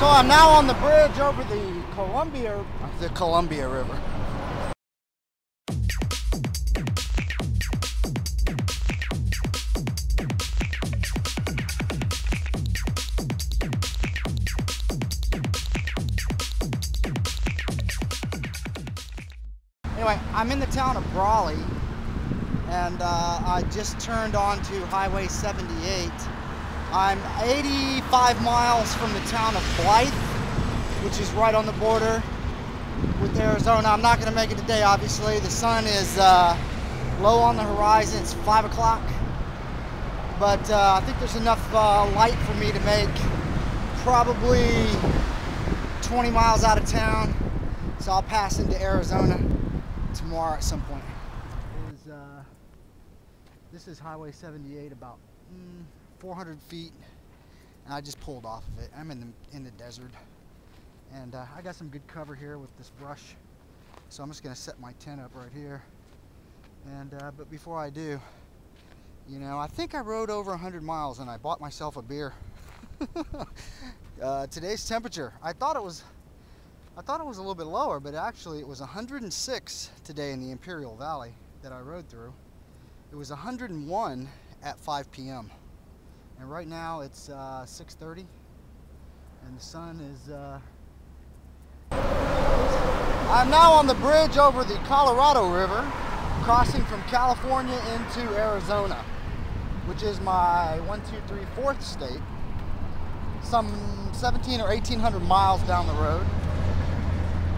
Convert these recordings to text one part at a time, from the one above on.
I'm now on the bridge over the Columbia River. Anyway, I'm in the town of Brawley, and I just turned onto Highway 78. I'm 85 miles from the town of Blythe, which is right on the border with Arizona. I'm not going to make it today, obviously. The sun is low on the horizon. It's 5 o'clock, but I think there's enough light for me to make probably 20 miles out of town, so I'll pass into Arizona tomorrow at some point. This is Highway 78, about 400 feet, and I just pulled off of it. I'm in the desert, and I got some good cover here with this brush, so I'm just gonna set my tent up right here. And but before I do, you know, I think I rode over 100 miles and I bought myself a beer. Today's temperature, I thought it was a little bit lower, but actually it was 106 today in the Imperial Valley that I rode through. It was 101 at 5 p.m. and right now it's 6:30, and the sun is I'm now on the bridge over the Colorado River, crossing from California into Arizona, which is my 4th state, some 17 or 1800 miles down the road.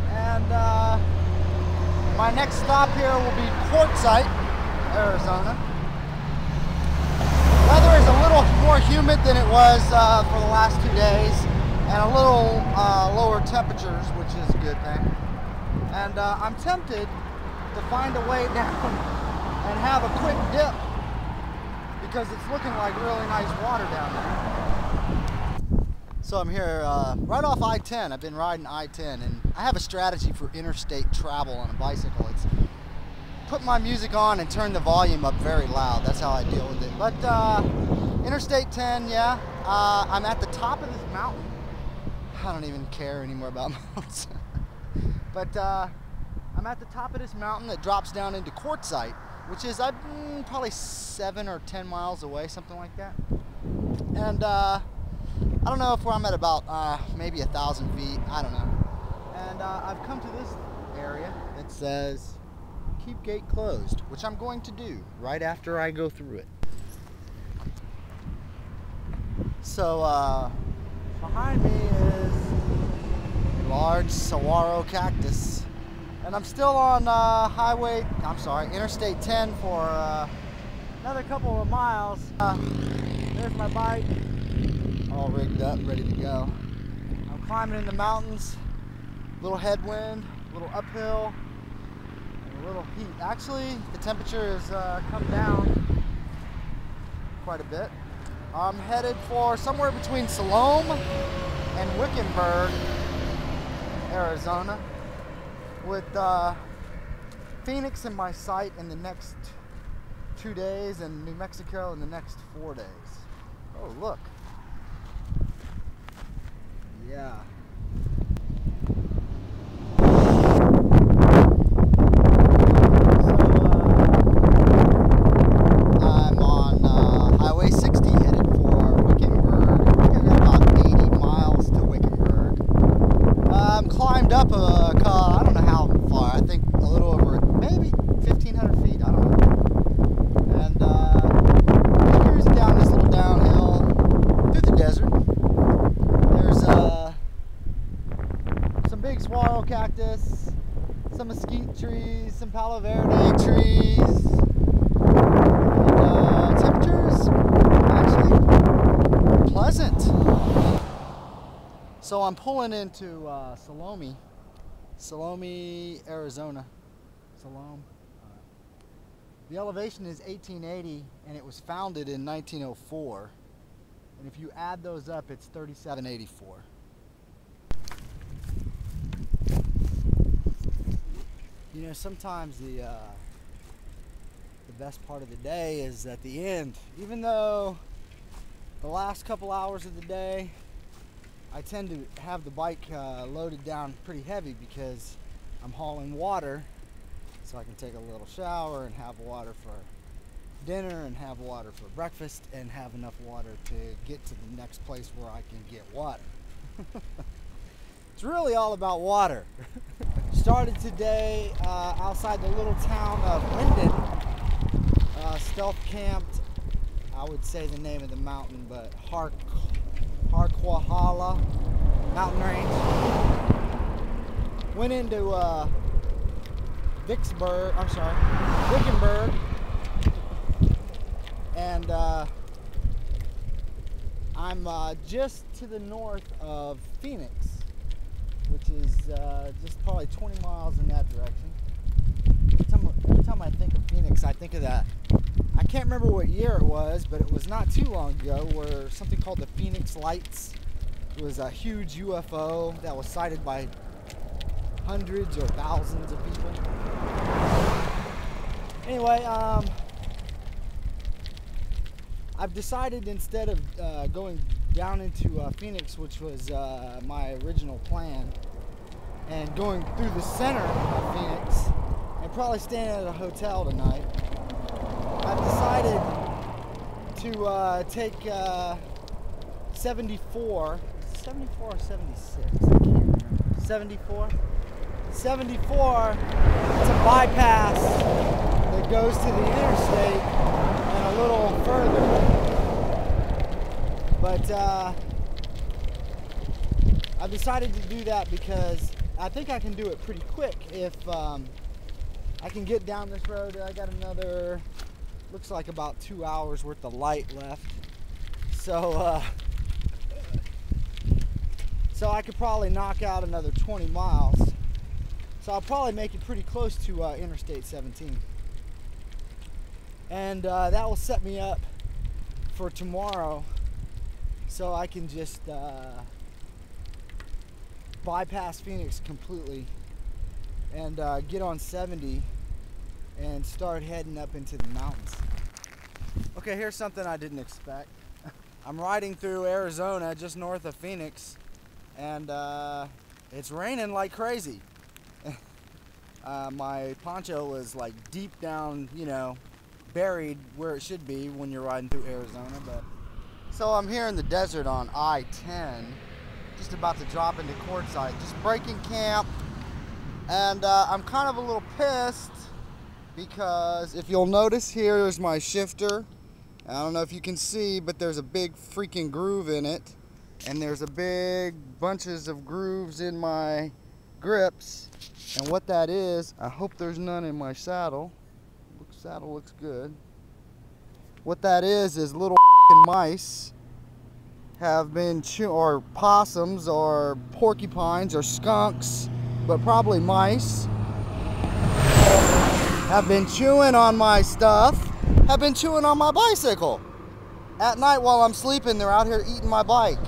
And my next stop here will be Quartzite, Arizona. Weather is a little more humid than it was for the last 2 days, and a little lower temperatures, which is a good thing. And I'm tempted to find a way down and have a quick dip, because it's looking like really nice water down there. So I'm here right off I-10. I've been riding I-10, and I have a strategy for interstate travel on a bicycle. It's put my music on and turn the volume up very loud. That's how I deal with it. But Interstate 10, yeah. I'm at the top of this mountain. I don't even care anymore about mountains. But I'm at the top of this mountain that drops down into Quartzite, which is probably 7 or 10 miles away, something like that. And I don't know if I'm at about maybe 1,000 feet. I don't know. And I've come to this area that says keep gate closed, which I'm going to do right after I go through it. So behind me is a large saguaro cactus, and I'm still on Interstate 10 for another couple of miles. There's my bike, all rigged up, ready to go. I'm climbing in the mountains, a little headwind, a little uphill, and a little heat. Actually, the temperature has come down quite a bit. I'm headed for somewhere between Salome and Wickenburg, Arizona, with Phoenix in my sight in the next 2 days and New Mexico in the next 4 days. Oh, look. Yeah. I'm on Highway 60 headed for Wickenburg. I think I got about 80 miles to Wickenburg. Climbed up I don't know how far, I think a little over, maybe 1,500 feet, I don't know. And cruising down this little downhill through the desert. There's some big saguaro cactus, some mesquite trees, some palo verde trees. And temperatures actually pleasant. So I'm pulling into Salome, Arizona. Salome. The elevation is 1880, and it was founded in 1904. And if you add those up, it's 3784. You know, sometimes the best part of the day is at the end. Even though the last couple hours of the day I tend to have the bike loaded down pretty heavy because I'm hauling water, so I can take a little shower and have water for dinner and have water for breakfast and have enough water to get to the next place where I can get water. It's really all about water. Started today outside the little town of Wenden. Stealth camped, I would say the name of the mountain, but Harquahala mountain range. Went into Wickenburg, and I'm just to the north of Phoenix, which is just probably 20 miles in that direction. Every time I think of Phoenix, I think of that. I can't remember what year it was, but it was not too long ago where something called the Phoenix Lights. It was a huge UFO that was sighted by hundreds or thousands of people. Anyway, I've decided instead of going down into Phoenix, which was my original plan, and going through the center of Phoenix and probably staying at a hotel tonight, I've decided to take 74 or 76, I can't remember. 74? 74, it's a bypass that goes to the interstate and a little further. But I've decided to do that because I think I can do it pretty quick if I can get down this road. I got another, looks like about 2 hours worth of light left. So I could probably knock out another 20 miles. So I'll probably make it pretty close to Interstate 17. And that will set me up for tomorrow, so I can just bypass Phoenix completely and get on 70 and start heading up into the mountains. Okay, here's something I didn't expect. I'm riding through Arizona just north of Phoenix, and it's raining like crazy. My poncho was like deep down, you know, buried where it should be when you're riding through Arizona. But so I'm here in the desert on I-10, just about to drop into Quartzite, just breaking camp, and I'm kind of a little pissed because if you'll notice, here's my shifter. I don't know if you can see, but there's a big freaking groove in it, and there's a big bunches of grooves in my grips. And what that is, I hope there's none in my saddle. Saddle looks good. What that is little mice have been or possums or porcupines or skunks, but probably mice, have been chewing on my stuff, have been chewing on my bicycle. At night while I'm sleeping, they're out here eating my bike.